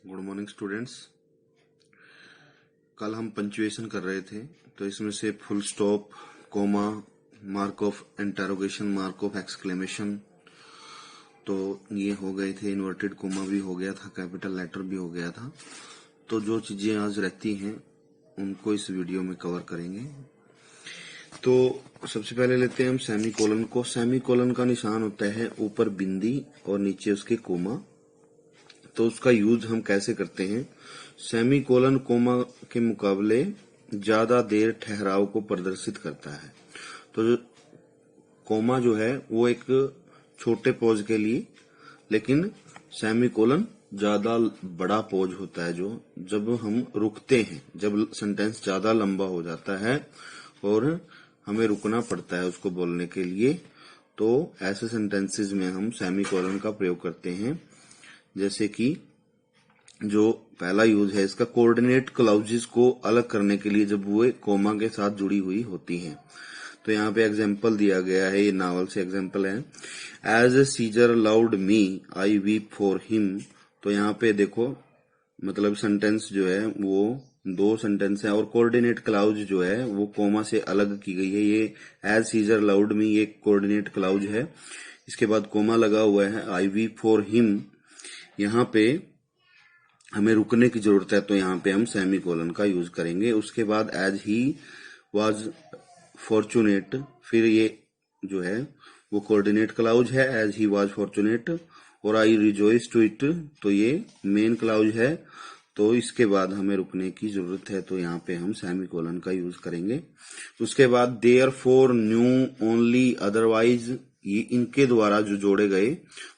Good morning students. कल हम punctuation कर रहे थे, तो इसमें से full stop, comma, mark of interrogation, mark of exclamation, तो ये हो गए थे। इन्वर्टेड कोमा भी हो गया था, कैपिटल लेटर भी हो गया था। तो जो चीजें आज रहती हैं उनको इस वीडियो में कवर करेंगे। तो सबसे पहले लेते हैं हम सेमी कोलन को। सेमी कोलन का निशान होता है ऊपर बिंदी और नीचे उसके कोमा। तो उसका यूज हम कैसे करते हैं? सेमी कोलन कोमा के मुकाबले ज्यादा देर ठहराव को प्रदर्शित करता है। तो जो कोमा जो है वो एक छोटे पॉज के लिए, लेकिन सेमी कोलन ज्यादा बड़ा पॉज होता है। जो जब हम रुकते हैं, जब सेंटेंस ज्यादा लंबा हो जाता है और हमें रुकना पड़ता है उसको बोलने के लिए, तो ऐसे सेंटेंसेस में हम सेमी कोलन का प्रयोग करते हैं। जैसे कि जो पहला यूज है इसका, कोऑर्डिनेट क्लाउजेस को अलग करने के लिए जब वो कोमा के साथ जुड़ी हुई होती हैं। तो यहाँ पे एग्जाम्पल दिया गया है, ये नावल से एग्जाम्पल है। As a Caesar loved me I weep for him. तो यहाँ पे देखो, मतलब सेंटेंस जो है वो दो सेंटेंस है और कोऑर्डिनेट क्लाउज जो है वो कोमा से अलग की गई है। ये एज सीजर लाउड मी ये कोऑर्डिनेट क्लाउज है, इसके बाद कोमा लगा हुआ है। आई वीप फॉर हिम, यहाँ पे हमें रुकने की जरूरत है, तो यहाँ पे हम सेमी कोलन का यूज करेंगे। उसके बाद एज ही वाज फॉर्चुनेट, फिर ये जो है वो कोऑर्डिनेट क्लाउज है, एज ही वाज फॉर्चुनेट। और आई रिजॉइस टू इट, तो ये मेन क्लाउज है, तो इसके बाद हमें रुकने की जरूरत है, तो यहाँ पे हम सेमी कोलन का यूज करेंगे। उसके बाद therefore new only otherwise, ये इनके द्वारा जो जोड़े गए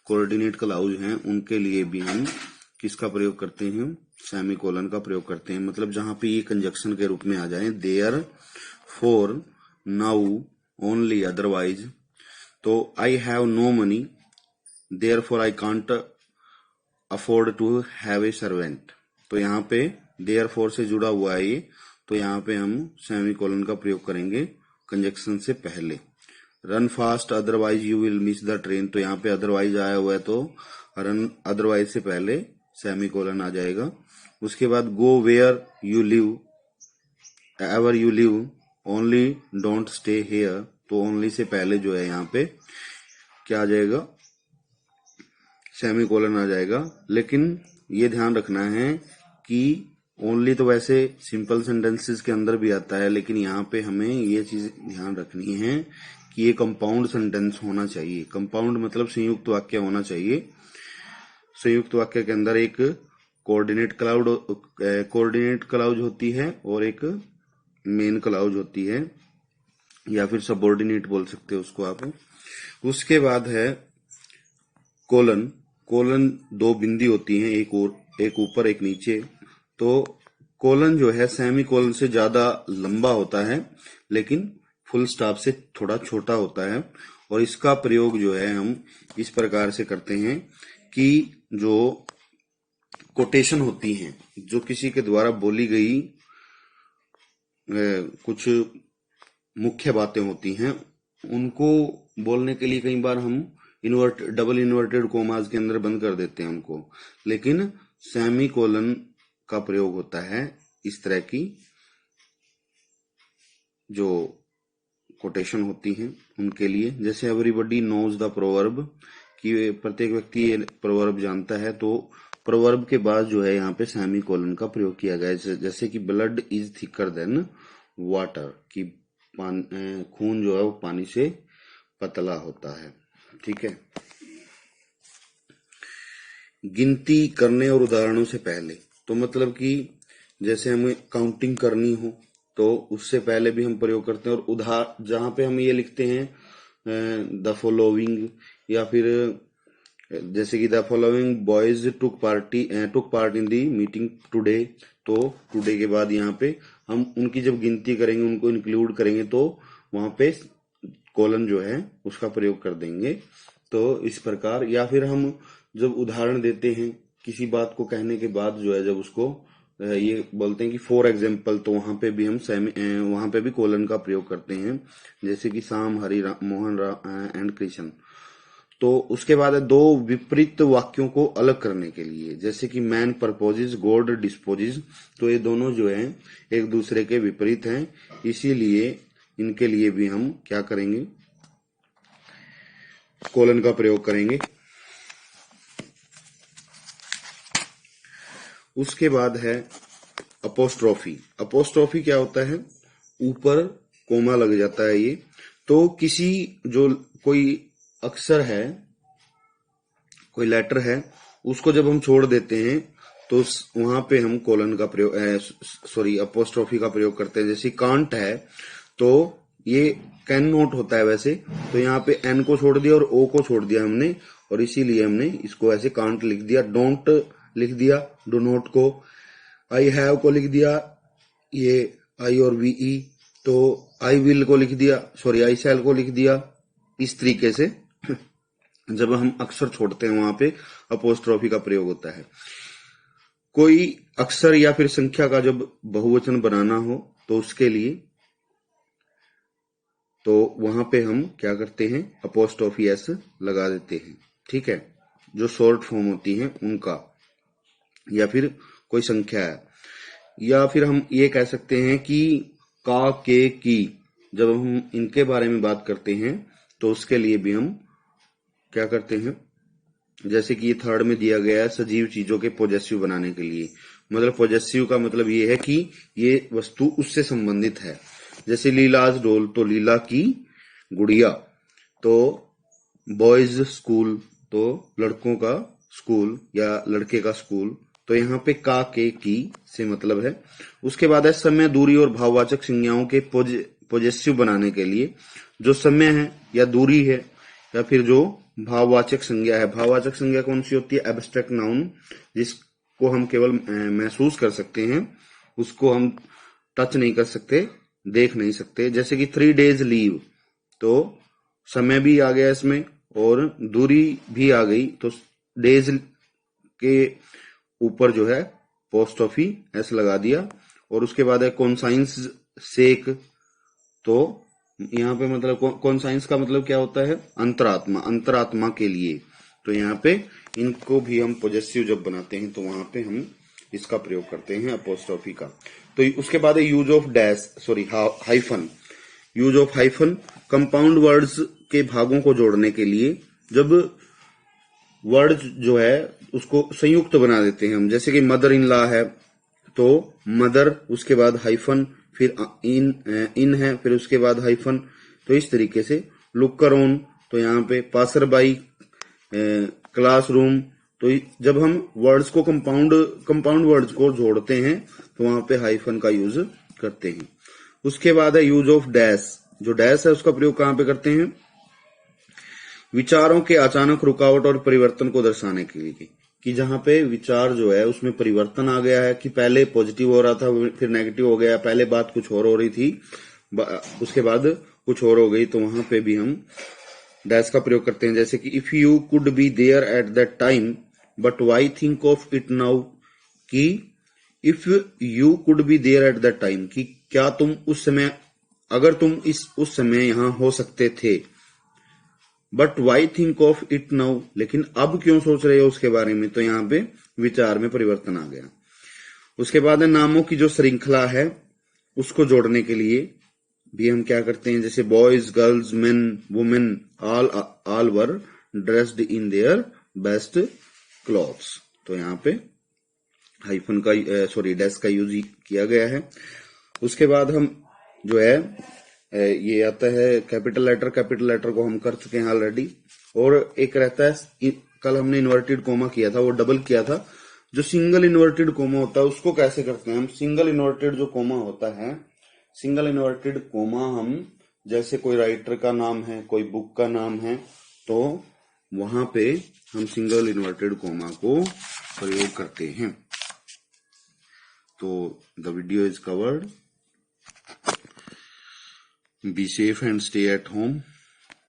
कोऑर्डिनेट क्लाउज हैं उनके लिए भी हम किसका प्रयोग करते हैं? सेमी कोलन का प्रयोग करते हैं। मतलब जहां पे ये कंजक्शन के रूप में आ जाए, therefore, now, only, otherwise. तो I have no money, therefore I can't afford to have a servant. तो यहाँ पे देयर फोर से जुड़ा हुआ है ये, तो यहाँ पे हम सेमी कोलन का प्रयोग करेंगे कंजक्शन से पहले। Run fast otherwise you will miss the train, तो यहाँ पे अदरवाइज आया हुआ है, तो रन अदरवाइज से पहले सेमी कोलन आ जाएगा। उसके बाद go where you live, ever you live, only don't stay here, तो ओनली से पहले जो है यहाँ पे क्या आ जाएगा? सेमी कोलन आ जाएगा। लेकिन ये ध्यान रखना है कि ओनली तो वैसे सिंपल सेंटेंसेस के अंदर भी आता है, लेकिन यहाँ पे हमें ये चीज ध्यान रखनी है कि ये कंपाउंड सेंटेंस होना चाहिए। कंपाउंड मतलब संयुक्त वाक्य होना चाहिए। संयुक्त वाक्य के अंदर एक कोऑर्डिनेट क्लाउज होती है और एक मेन क्लाउज होती है, या फिर सबऑर्डिनेट बोल सकते हो उसको आप। उसके बाद है कोलन। कोलन दो बिंदी होती हैं, एक ऊपर एक नीचे। तो कोलन जो है सेमी कोलन से ज्यादा लंबा होता है, लेकिन फुल स्टॉप से थोड़ा छोटा होता है। और इसका प्रयोग जो है हम इस प्रकार से करते हैं कि जो कोटेशन होती हैं, जो किसी के द्वारा बोली गई कुछ मुख्य बातें होती हैं, उनको बोलने के लिए कई बार हम डबल इन्वर्टेड कोमास के अंदर बंद कर देते हैं उनको, लेकिन सेमी कोलन का प्रयोग होता है इस तरह की जो कोटेशन होती हैं उनके लिए। जैसे एवरीबडी नोज द प्रोवर्ब, कि प्रत्येक व्यक्ति ये प्रोवर्ब जानता है, तो प्रोवर्ब के बाद जो है यहाँ पे सेमी कोलन का प्रयोग किया गया है। जैसे कि blood is thicker than water, कि खून जो है वो पानी से पतला होता है। ठीक है। गिनती करने और उदाहरणों से पहले, तो मतलब कि जैसे हमें काउंटिंग करनी हो तो उससे पहले भी हम प्रयोग करते हैं। और जहां पे हम ये लिखते हैं द फॉलोइंग, या फिर जैसे कि the following boys took part in the meeting today, तो टुडे के बाद यहाँ पे हम उनकी जब गिनती करेंगे, उनको इंक्लूड करेंगे, तो वहां पे कोलन जो है उसका प्रयोग कर देंगे। तो इस प्रकार, या फिर हम जब उदाहरण देते हैं किसी बात को कहने के बाद जो है, जब उसको ये बोलते हैं कि फॉर एग्जाम्पल, तो वहां पे भी हम वहां पे भी कोलन का प्रयोग करते हैं। जैसे कि शाम, हरि, मोहन एंड कृष्ण, तो उसके बाद है दो विपरीत वाक्यों को अलग करने के लिए, जैसे कि मैन प्रपोजेस गॉड डिस्पोजेस, तो ये दोनों जो है एक दूसरे के विपरीत हैं, इसीलिए इनके लिए भी हम क्या करेंगे, कोलन का प्रयोग करेंगे। उसके बाद है अपोस्ट्रोफी। अपोस्ट्रोफी क्या होता है, ऊपर कोमा लग जाता है ये, तो किसी जो कोई अक्षर है, कोई लेटर है, उसको जब हम छोड़ देते हैं तो वहां पे हम कोलन का प्रयोग अपोस्ट्रोफी का प्रयोग करते हैं। जैसे कांट है तो ये कैन नोट होता है वैसे, तो यहाँ पे एन को छोड़ दिया और ओ को छोड़ दिया हमने, और इसीलिए हमने इसको ऐसे कांट लिख दिया। डोंट लिख दिया डो नोट को, आई हैव को लिख दिया ये आई और वीई, तो आई विल को लिख दिया, आई शैल को लिख दिया। इस तरीके से जब हम अक्षर छोड़ते हैं वहां पे अपोस्ट्रोफी का प्रयोग होता है। कोई अक्षर या फिर संख्या का जब बहुवचन बनाना हो तो उसके लिए, तो वहां पे हम क्या करते हैं, अपोस्ट्रोफी एस लगा देते हैं। ठीक है, जो शॉर्ट फॉर्म होती हैं उनका, या फिर कोई संख्या है, या फिर हम ये कह सकते हैं कि का, के, की, जब हम इनके बारे में बात करते हैं तो उसके लिए भी हम क्या करते हैं, जैसे कि ये थर्ड में दिया गया है सजीव चीजों के पॉजेसिव बनाने के लिए। मतलब पॉजेसिव का मतलब ये है कि ये वस्तु उससे संबंधित है। जैसे लीलाज डोल, तो लीला की गुड़िया, तो बॉयज स्कूल, तो लड़कों का स्कूल या लड़के का स्कूल, तो यहाँ पे का, के, की से मतलब है। उसके बाद है समय, दूरी और भाववाचक संज्ञाओं के पॉजेसिव बनाने के लिए, जो समय है या दूरी है या फिर जो भाववाचक संज्ञा है। भाववाचक संज्ञा कौन सी होती है, एब्स्ट्रैक्ट नाउन, जिसको हम केवल महसूस कर सकते हैं, उसको हम टच नहीं कर सकते, देख नहीं सकते। जैसे कि 3 days लीव, तो समय भी आ गया इसमें और दूरी भी आ गई, तो डेज के ऊपर जो है पोस्टॉफी एस लगा दिया। और उसके बाद है कॉन्साइंस सेक, तो यहाँ पे मतलब कॉन्साइंस का मतलब क्या होता है, अंतरात्मा, अंतरात्मा के लिए। तो यहाँ पे इनको भी हम पॉजेसिव जब बनाते हैं तो वहां पे हम इसका प्रयोग करते हैं अपोस्ट्रोफी का। तो उसके बाद है use of dash hyphen. Use of hyphen compound words के भागों को जोड़ने के लिए, जब वर्ड जो है उसको संयुक्त बना देते हैं हम। जैसे कि मदर इन लॉ है, तो मदर, उसके बाद हाइफन, फिर इन है, फिर उसके बाद हाइफन। तो इस तरीके से लुकर ऑन, तो यहाँ पे पासर बाई, क्लासरूम, तो जब हम वर्ड्स को कंपाउंड वर्ड्स को जोड़ते हैं तो वहां पे हाइफन का यूज करते हैं। उसके बाद है यूज ऑफ डैश। जो डैश है उसका प्रयोग कहां पे करते हैं, विचारों के अचानक रुकावट और परिवर्तन को दर्शाने के लिए, कि जहां पे विचार जो है उसमें परिवर्तन आ गया है, कि पहले पॉजिटिव हो रहा था फिर नेगेटिव हो गया, पहले बात कुछ और हो रही थी उसके बाद कुछ और हो गई, तो वहां पे भी हम डैश का प्रयोग करते हैं। जैसे कि if you could be there at that time but why think of it now, कि if you could be there at that time, कि क्या तुम उस समय, अगर तुम उस समय यहां हो सकते थे, but why think of it now, लेकिन अब क्यों सोच रहे हो उसके बारे में, तो यहाँ पे विचार में परिवर्तन आ गया। उसके बाद नामों की जो श्रृंखला है उसको जोड़ने के लिए भी हम क्या करते हैं, जैसे boys, girls, main, women, all were dressed in their best clothes, तो यहाँ पे हाइफन का डैश का यूज किया गया है। उसके बाद हम जो है ये आता है कैपिटल लेटर को हम कर चुके हैं ऑलरेडी। और एक रहता है, कल हमने इन्वर्टेड कोमा किया था, वो डबल किया था। जो सिंगल इन्वर्टेड कोमा होता है उसको कैसे करते हैं हम, सिंगल इन्वर्टेड जो कोमा होता है, सिंगल इन्वर्टेड कोमा हम, जैसे कोई राइटर का नाम है, कोई बुक का नाम है, तो वहां पे हम सिंगल इन्वर्टेड कोमा को प्रयोग करते हैं। तो the video is covered. Be safe and stay at home.